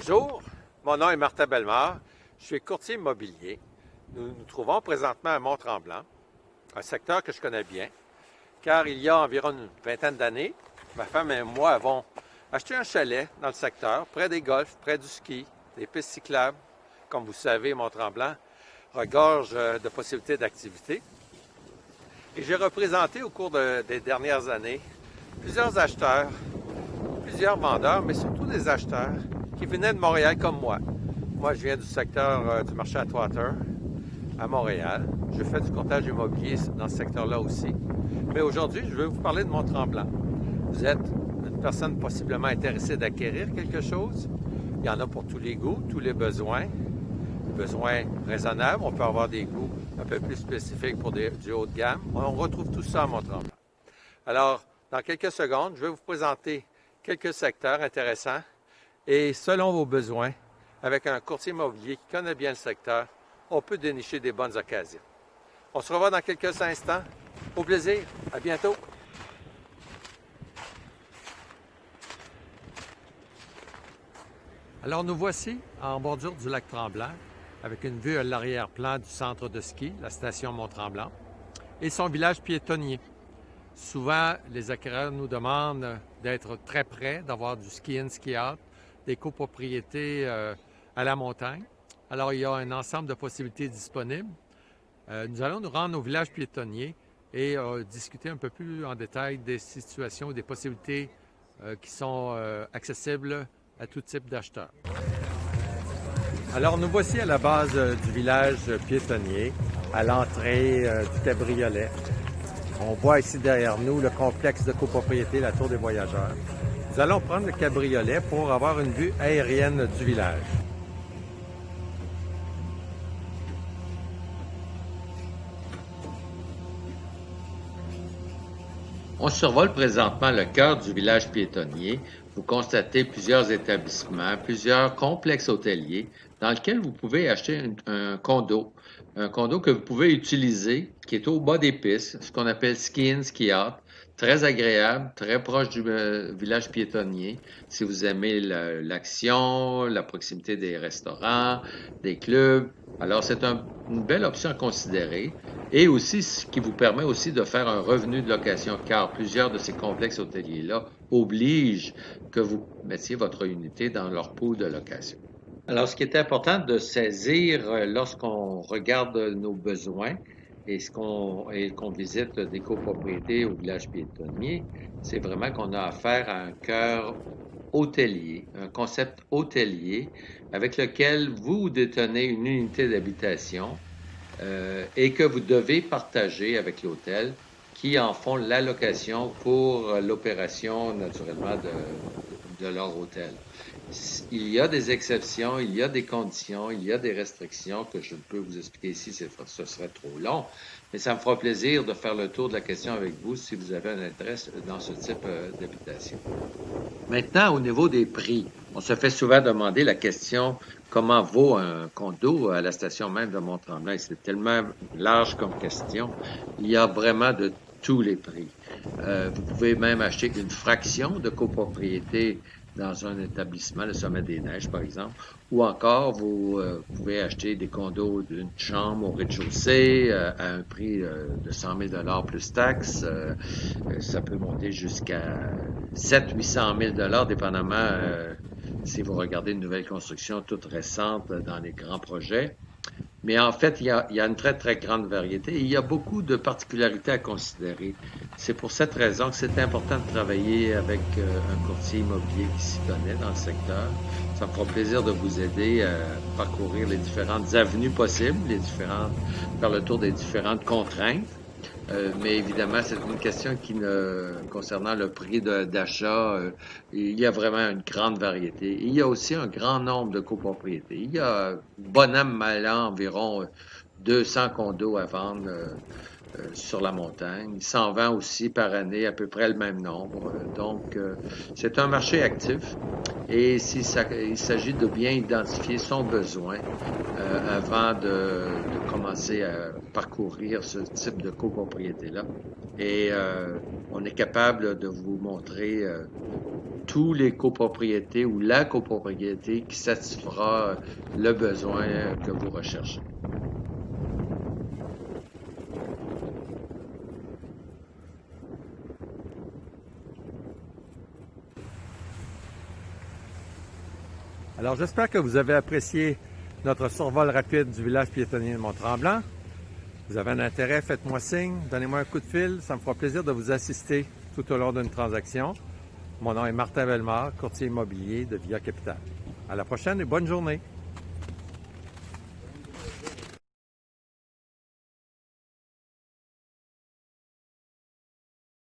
Bonjour, mon nom est Martin Bellemare, je suis courtier immobilier. Nous nous trouvons présentement à Mont-Tremblant, un secteur que je connais bien, car il y a environ une vingtaine d'années, ma femme et moi avons acheté un chalet dans le secteur, près des golfs, près du ski, des pistes cyclables. Comme vous savez, Mont-Tremblant regorge de possibilités d'activités. Et j'ai représenté au cours des dernières années plusieurs acheteurs, plusieurs vendeurs, mais surtout des acheteurs qui venaient de Montréal comme moi. Moi, je viens du secteur du marché Atwater à Montréal. Je fais du courtage immobilier dans ce secteur-là aussi. Mais aujourd'hui, je vais vous parler de Mont-Tremblant. Vous êtes une personne possiblement intéressée d'acquérir quelque chose. Il y en a pour tous les goûts, tous les besoins. Des besoins raisonnables. On peut avoir des goûts un peu plus spécifiques pour du haut de gamme. On retrouve tout ça à Mont-Tremblant. Alors, dans quelques secondes, je vais vous présenter quelques secteurs intéressants et selon vos besoins, avec un courtier immobilier qui connaît bien le secteur, on peut dénicher des bonnes occasions. On se revoit dans quelques instants. Au plaisir. À bientôt. Alors nous voici en bordure du lac Tremblant, avec une vue à l'arrière-plan du centre de ski, la station Mont-Tremblant, et son village piétonnier. Souvent, les acquéreurs nous demandent d'être très près, d'avoir du ski-in, ski-out, des copropriétés à la montagne. Alors, il y a un ensemble de possibilités disponibles. Nous allons nous rendre au village piétonnier et discuter un peu plus en détail des situations, des possibilités qui sont accessibles à tout type d'acheteurs. Alors, nous voici à la base du village piétonnier, à l'entrée du cabriolet. On voit ici derrière nous le complexe de copropriété, la Tour des Voyageurs. Nous allons prendre le cabriolet pour avoir une vue aérienne du village. On survole présentement le cœur du village piétonnier. Vous constatez plusieurs établissements, plusieurs complexes hôteliers dans lesquels vous pouvez acheter un condo que vous pouvez utiliser, qui est au bas des pistes, ce qu'on appelle ski-in, ski-out, très agréable, très proche du village piétonnier. Si vous aimez l'action, la proximité des restaurants, des clubs, alors c'est une belle option à considérer. Et aussi, ce qui vous permet aussi de faire un revenu de location, car plusieurs de ces complexes hôteliers-là obligent que vous mettiez votre unité dans leur pool de location. Alors, ce qui est important de saisir lorsqu'on regarde nos besoins et qu'on visite des copropriétés au village piétonnier, c'est vraiment qu'on a affaire à un cœur hôtelier, un concept hôtelier avec lequel vous détenez une unité d'habitation et que vous devez partager avec l'hôtel qui en font l'allocation pour l'opération, naturellement, de leur hôtel. Il y a des exceptions, il y a des conditions, il y a des restrictions que je ne peux vous expliquer ici, ce serait trop long, mais ça me fera plaisir de faire le tour de la question avec vous si vous avez un intérêt dans ce type d'habitation. Maintenant, au niveau des prix, on se fait souvent demander la question comment vaut un condo à la station même de Mont-Tremblant? C'est tellement large comme question. Il y a vraiment de tous les prix. Vous pouvez même acheter une fraction de copropriété dans un établissement, le Sommet des Neiges, par exemple, ou encore vous pouvez acheter des condos d'une chambre au rez-de-chaussée à un prix de 100 000 plus taxes. Ça peut monter jusqu'à 700 000 800 000 dépendamment si vous regardez une nouvelle construction toute récente dans les grands projets. Mais en fait, il y a une très, très grande variété et il y a beaucoup de particularités à considérer. C'est pour cette raison que c'est important de travailler avec un courtier immobilier qui s'y connaît dans le secteur. Ça me fera plaisir de vous aider à parcourir les différentes avenues possibles, faire le tour des différentes contraintes. Mais évidemment, c'est une question concernant le prix d'achat, il y a vraiment une grande variété. Il y a aussi un grand nombre de copropriétés. Il y a, bon an, mal an, environ 200 condos à vendre sur la montagne. Il s'en vend aussi par année à peu près le même nombre. Donc, c'est un marché actif. Et il s'agit de bien identifier son besoin avant de commencer à parcourir ce type de copropriété-là. Et on est capable de vous montrer tous les copropriétés ou la copropriété qui satisfera le besoin que vous recherchez. Alors, j'espère que vous avez apprécié notre survol rapide du village piétonnier de Mont-Tremblant. Vous avez un intérêt, faites-moi signe, donnez-moi un coup de fil, ça me fera plaisir de vous assister tout au long d'une transaction. Mon nom est Martin Bellemare, courtier immobilier de Via Capital. À la prochaine et bonne journée!